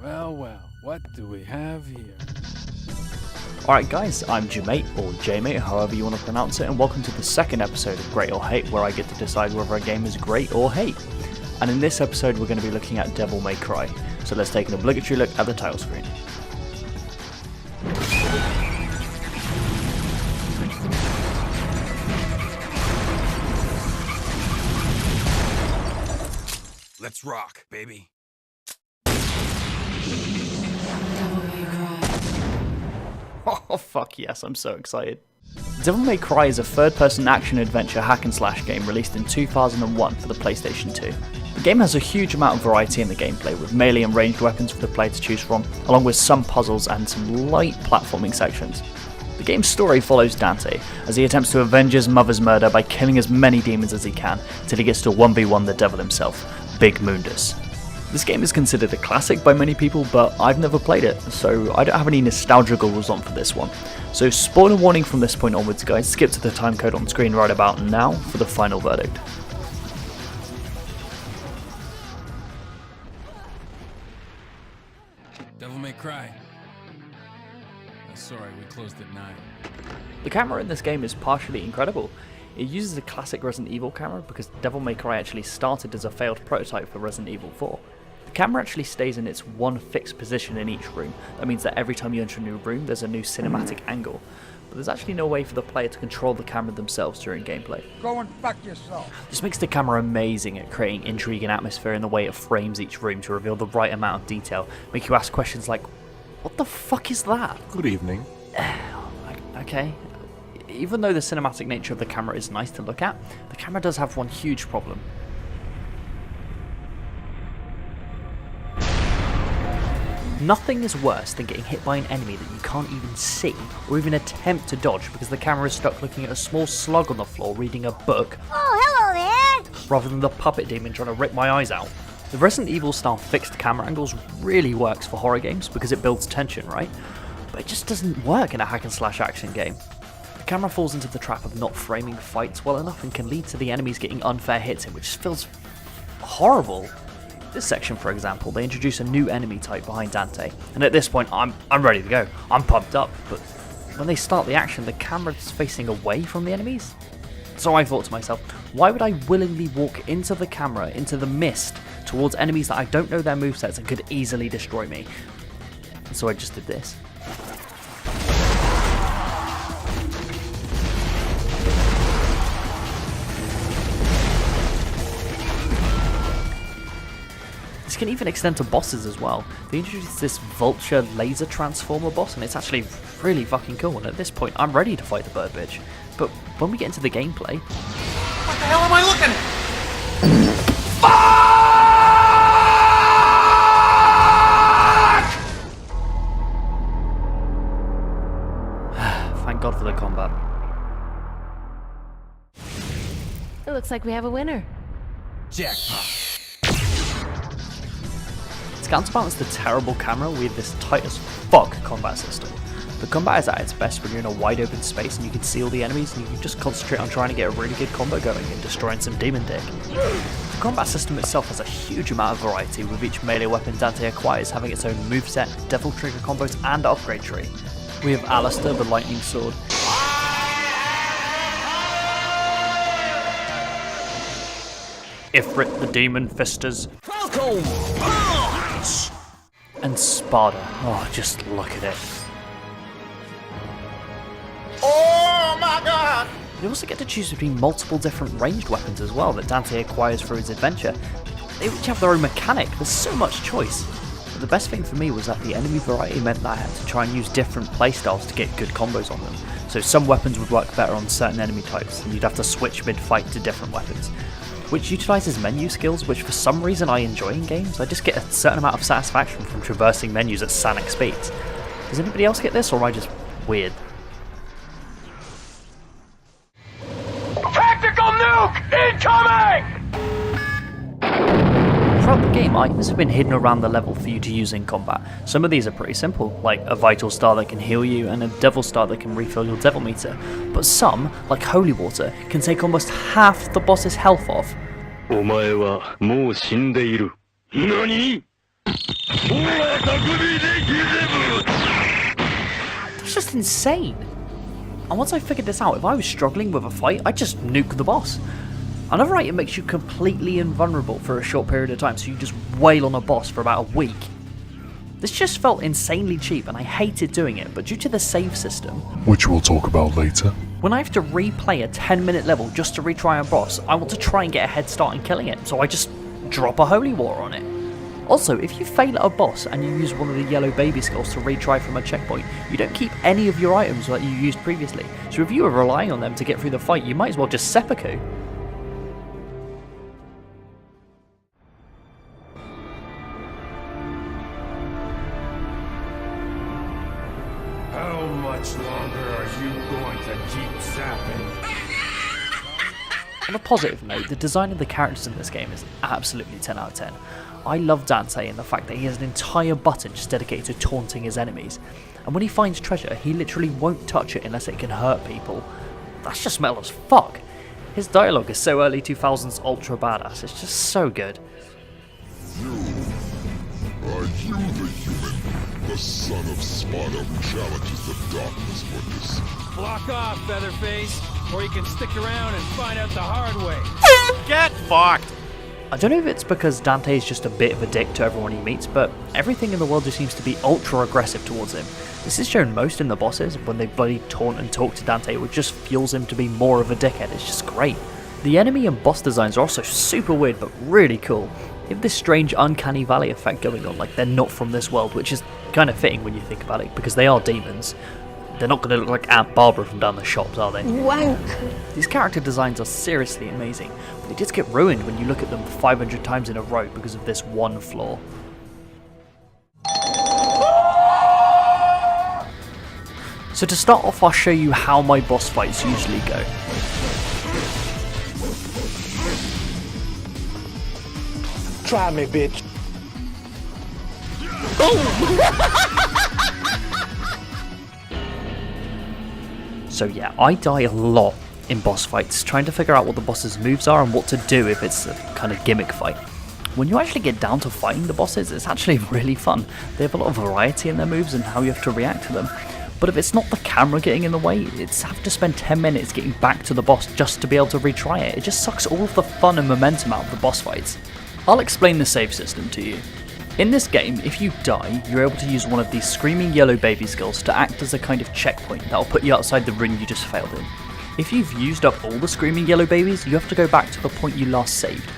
Well, well, what do we have here? Alright guys, I'm Gr8, or J-Mate, however you want to pronounce it, and welcome to the second episode of Great or Hate, where I get to decide whether a game is great or hate. And in this episode we're going to be looking at Devil May Cry, so let's take an obligatory look at the title screen. Let's rock, baby. Oh fuck yes, I'm so excited. Devil May Cry is a third-person action-adventure hack-and-slash game released in 2001 for the PlayStation 2. The game has a huge amount of variety in the gameplay, with melee and ranged weapons for the player to choose from, along with some puzzles and some light platforming sections. The game's story follows Dante, as he attempts to avenge his mother's murder by killing as many demons as he can, till he gets to 1v1 the devil himself, Big Mundus. This game is considered a classic by many people, but I've never played it, so I don't have any nostalgia goggles on for this one. So spoiler warning from this point onwards guys, skip to the timecode on screen right about now for the final verdict. Devil May Cry. Sorry, we closed at 9. The camera in this game is partially incredible. It uses a classic Resident Evil camera because Devil May Cry actually started as a failed prototype for Resident Evil 4. The camera actually stays in its one fixed position in each room. That means that every time you enter a new room there's a new cinematic angle. But there's actually no way for the player to control the camera themselves during gameplay. Go and fuck yourself. This makes the camera amazing at creating intrigue and atmosphere in the way it frames each room to reveal the right amount of detail, make you ask questions like, what the fuck is that? Good evening. Okay. Even though the cinematic nature of the camera is nice to look at, the camera does have one huge problem. Nothing is worse than getting hit by an enemy that you can't even see or even attempt to dodge because the camera is stuck looking at a small slug on the floor reading a book. Oh, hello there! Rather than the puppet demon trying to rip my eyes out. The Resident Evil style fixed camera angles really works for horror games because it builds tension, right? But it just doesn't work in a hack and slash action game. The camera falls into the trap of not framing fights well enough and can lead to the enemies getting unfair hits in, which feels horrible. This section, for example, they introduce a new enemy type behind Dante, and at this point I'm ready to go. I'm pumped up, but when they start the action, the camera's facing away from the enemies. So I thought to myself, why would I willingly walk into the camera, into the mist, towards enemies that I don't know their movesets and could easily destroy me? And so I just did this. This can even extend to bosses as well. They introduced this vulture laser transformer boss and it's actually really fucking cool, and at this point I'm ready to fight the bird bitch. But when we get into the gameplay... What the hell am I looking at? Thank God for the combat. It looks like we have a winner. Jackpot. To counterbalance the terrible camera, we have this tight as fuck combat system. The combat is at its best when you're in a wide open space and you can see all the enemies and you can just concentrate on trying to get a really good combo going and destroying some demon dick. The combat system itself has a huge amount of variety, with each melee weapon Dante acquires having its own moveset, devil trigger combos and upgrade tree. We have Alistair, the lightning sword, Ifrit, the demon fisters, and Sparda. Oh, just look at it. Oh my god! You also get to choose between multiple different ranged weapons as well that Dante acquires through his adventure. They each have their own mechanic, there's so much choice. But the best thing for me was that the enemy variety meant that I had to try and use different playstyles to get good combos on them. So some weapons would work better on certain enemy types, and you'd have to switch mid-fight to different weapons. Which utilises menu skills, which for some reason I enjoy in games. I just get a certain amount of satisfaction from traversing menus at sonic speeds. Does anybody else get this, or am I just weird? Tactical nuke incoming! Throughout the game, items have been hidden around the level for you to use in combat. Some of these are pretty simple, like a vital star that can heal you and a devil star that can refill your devil meter. But some, like holy water, can take almost half the boss's health off. お前はもう死んでいる。何? That's just insane. And once I figured this out, if I was struggling with a fight, I'd just nuke the boss. Another item makes you completely invulnerable for a short period of time, so you just wail on a boss for about a week. This just felt insanely cheap and I hated doing it, but due to the save system, which we'll talk about later, when I have to replay a 10-minute level just to retry a boss, I want to try and get a head start in killing it, so I just drop a holy water on it. Also, if you fail at a boss and you use one of the yellow baby skulls to retry from a checkpoint, you don't keep any of your items that you used previously, so if you were relying on them to get through the fight, you might as well just seppuku. How much longer are you going to keep zapping? On a positive note, the design of the characters in this game is absolutely 10 out of 10. I love Dante and the fact that he has an entire button just dedicated to taunting his enemies, and when he finds treasure, he literally won't touch it unless it can hurt people. That's just metal as fuck. His dialogue is so early 2000s ultra badass, it's just so good. you, are you the human, the son of Sparta who challenges the darkness for this? Block off, Featherface, or you can stick around and find out the hard way. Get fucked! I don't know if it's because Dante is just a bit of a dick to everyone he meets, but everything in the world just seems to be ultra aggressive towards him. This is shown most in the bosses, when they bloody taunt and talk to Dante, which just fuels him to be more of a dickhead. It's just great. The enemy and boss designs are also super weird, but really cool. They have this strange uncanny valley effect going on, like they're not from this world, which is kind of fitting when you think about it, because they are demons. They're not going to look like Aunt Barbara from down the shops, are they? Wank. These character designs are seriously amazing, but they just get ruined when you look at them 500 times in a row because of this one flaw. So to start off, I'll show you how my boss fights usually go. Try me, bitch. So yeah, I die a lot in boss fights, trying to figure out what the boss's moves are and what to do if it's a kind of gimmick fight. When you actually get down to fighting the bosses, it's actually really fun. They have a lot of variety in their moves and how you have to react to them. But if it's not the camera getting in the way, it's have to spend 10 minutes getting back to the boss just to be able to retry it. It just sucks all of the fun and momentum out of the boss fights. I'll explain the save system to you. In this game, if you die, you're able to use one of these screaming yellow baby skulls to act as a kind of checkpoint that will put you outside the ring you just failed in. If you've used up all the screaming yellow babies, you have to go back to the point you last saved,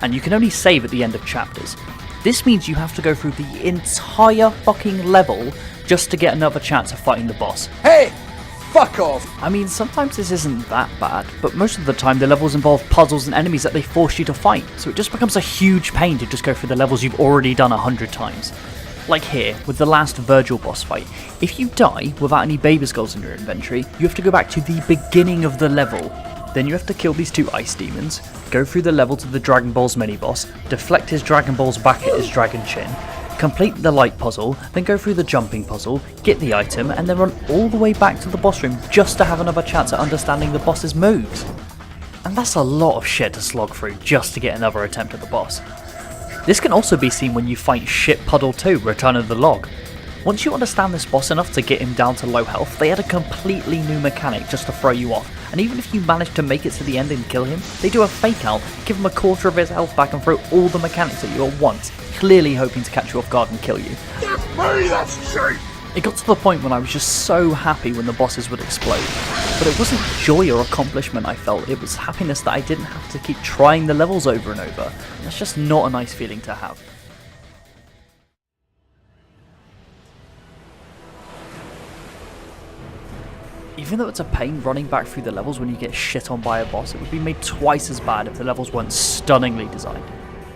and you can only save at the end of chapters. This means you have to go through the entire fucking level just to get another chance of fighting the boss. Hey! Fuck off! I mean, sometimes this isn't that bad, but most of the time the levels involve puzzles and enemies that they force you to fight, so it just becomes a huge pain to just go through the levels you've already done 100 times. Like here, with the last Virgil boss fight. If you die without any baby skulls in your inventory, you have to go back to the beginning of the level. Then you have to kill these two ice demons, go through the level to the Dragon Ball's mini-boss, deflect his Dragon Balls back at his dragon chin, complete the light puzzle, then go through the jumping puzzle, get the item, and then run all the way back to the boss room just to have another chance at understanding the boss's moves. And that's a lot of shit to slog through just to get another attempt at the boss. This can also be seen when you fight Shit Puddle 2, Return of the Log. Once you understand this boss enough to get him down to low health, they add a completely new mechanic just to throw you off, and even if you manage to make it to the end and kill him, they do a fake out, give him a quarter of his health back and throw all the mechanics at you at once, clearly hoping to catch you off guard and kill you. That's cheap! It got to the point when I was just so happy when the bosses would explode, but it wasn't joy or accomplishment I felt, it was happiness that I didn't have to keep trying the levels over and over. That's just not a nice feeling to have. Even though it's a pain running back through the levels when you get shit on by a boss, it would be made twice as bad if the levels weren't stunningly designed.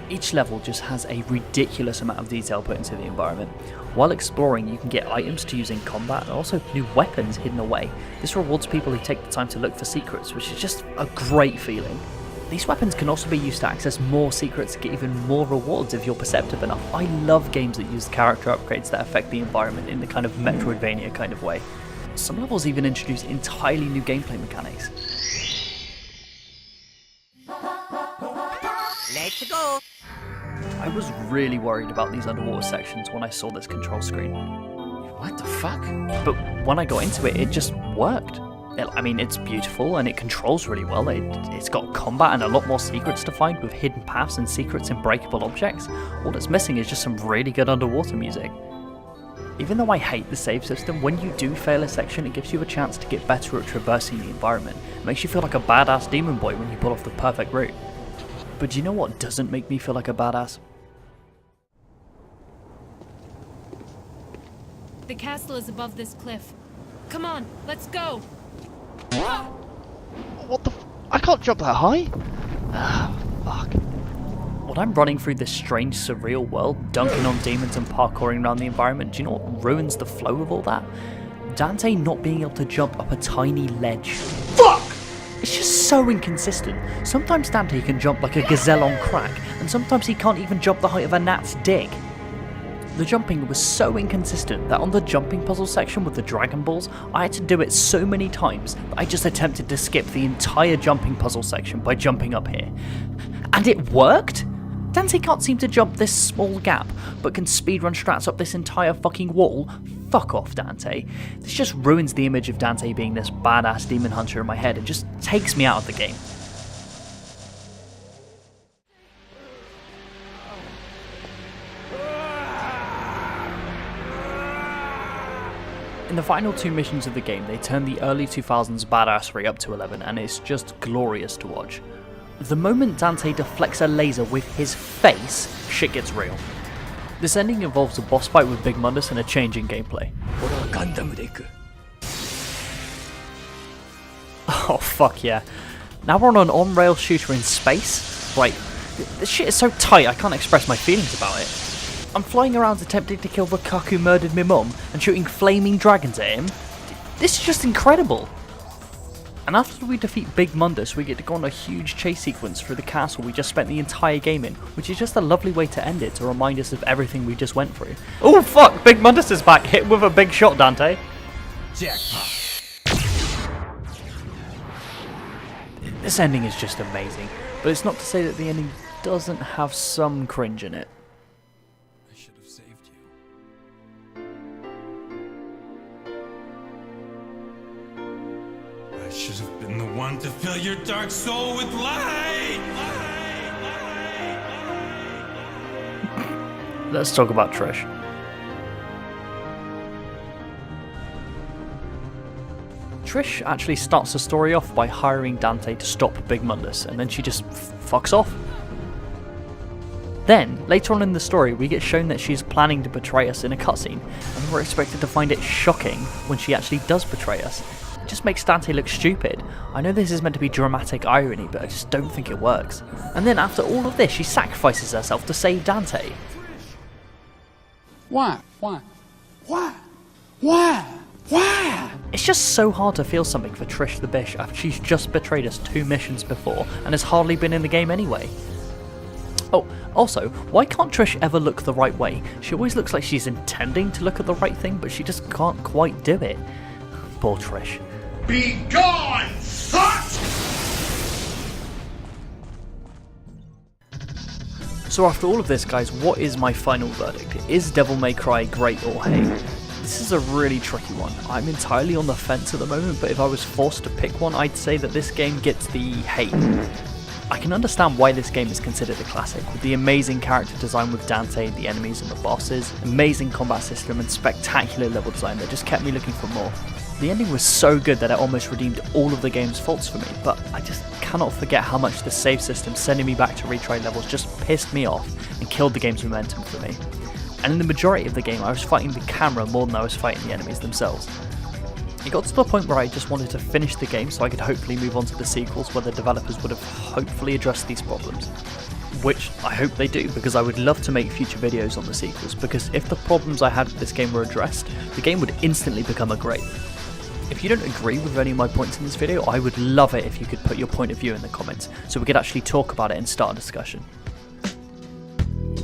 Each level just has a ridiculous amount of detail put into the environment. While exploring, you can get items to use in combat and also new weapons hidden away. This rewards people who take the time to look for secrets, which is just a great feeling. These weapons can also be used to access more secrets to get even more rewards if you're perceptive enough. I love games that use character upgrades that affect the environment in the kind of Metroidvania kind of way. Some levels even introduce entirely new gameplay mechanics. Let's go. I was really worried about these underwater sections when I saw this control screen. What the fuck? But when I got into it, it just worked. I mean, it's beautiful and it controls really well. It's got combat and a lot more secrets to find with hidden paths and secrets in breakable objects. All it's missing is just some really good underwater music. Even though I hate the save system, when you do fail a section, it gives you a chance to get better at traversing the environment. It makes you feel like a badass demon boy when you pull off the perfect route. But do you know what doesn't make me feel like a badass? The castle is above this cliff. Come on, let's go! What the I can't jump that high? Fuck. When I'm running through this strange, surreal world, dunking on demons and parkouring around the environment, do you know what ruins the flow of all that? Dante not being able to jump up a tiny ledge. Fuck! It's just so inconsistent. Sometimes Dante can jump like a gazelle on crack, and sometimes he can't even jump the height of a gnat's dick. The jumping was so inconsistent that on the jumping puzzle section with the Dragon Balls, I had to do it so many times that I just attempted to skip the entire jumping puzzle section by jumping up here. And it worked? Dante can't seem to jump this small gap, but can speedrun strats up this entire fucking wall? Fuck off, Dante. This just ruins the image of Dante being this badass demon hunter in my head and just takes me out of the game. In the final 2 missions of the game, they turn the early 2000s badassery up to 11, and it's just glorious to watch. The moment Dante deflects a laser with his face, shit gets real. This ending involves a boss fight with Big Mundus and a change in gameplay. Oh fuck yeah. Now we're on an on-rail shooter in space? Like, this shit is so tight I can't express my feelings about it. I'm flying around attempting to kill the cuck who murdered my mum and shooting flaming dragons at him. This is just incredible. And after we defeat Big Mundus, we get to go on a huge chase sequence through the castle we just spent the entire game in, which is just a lovely way to end it to remind us of everything we just went through. Oh fuck, Big Mundus is back, hit with a big shot, Dante. Jackpot. This ending is just amazing, but it's not to say that the ending doesn't have some cringe in it. I should have saved you. I should have been the one to fill your dark soul with light! Let's talk about Trish. Trish actually starts the story off by hiring Dante to stop Big Mundus, and then she just fucks off. Then, later on in the story, we get shown that she's planning to betray us in a cutscene, and we're expected to find it shocking when she actually does betray us. It just makes Dante look stupid. I know this is meant to be dramatic irony, but I just don't think it works. And then after all of this, she sacrifices herself to save Dante. Why? Why? Why? Why? Why? It's just so hard to feel something for Trish the Bish after she's just betrayed us 2 missions before and has hardly been in the game anyway. Oh, also, why can't Trish ever look the right way? She always looks like she's intending to look at the right thing, but she just can't quite do it. Poor Trish. Be gone, slut! So after all of this, guys, what is my final verdict? Is Devil May Cry great or hate? This is a really tricky one. I'm entirely on the fence at the moment, but if I was forced to pick one, I'd say that this game gets the hate. I can understand why this game is considered a classic, with the amazing character design with Dante, the enemies and the bosses, amazing combat system and spectacular level design that just kept me looking for more. The ending was so good that it almost redeemed all of the game's faults for me, but I just cannot forget how much the save system sending me back to retry levels just pissed me off and killed the game's momentum for me. And in the majority of the game I was fighting the camera more than I was fighting the enemies themselves. It got to the point where I just wanted to finish the game so I could hopefully move on to the sequels where the developers would have hopefully addressed these problems. Which I hope they do, because I would love to make future videos on the sequels, because if the problems I had with this game were addressed, the game would instantly become a great. If you don't agree with any of my points in this video, I would love it if you could put your point of view in the comments, so we could actually talk about it and start a discussion.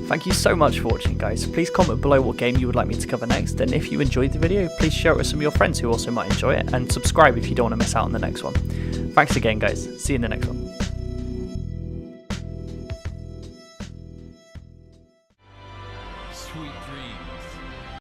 Thank you so much for watching, guys. Please comment below what game you would like me to cover next, and if you enjoyed the video, please share it with some of your friends who also might enjoy it, and subscribe if you don't want to miss out on the next one. Thanks again, guys. See you in the next one.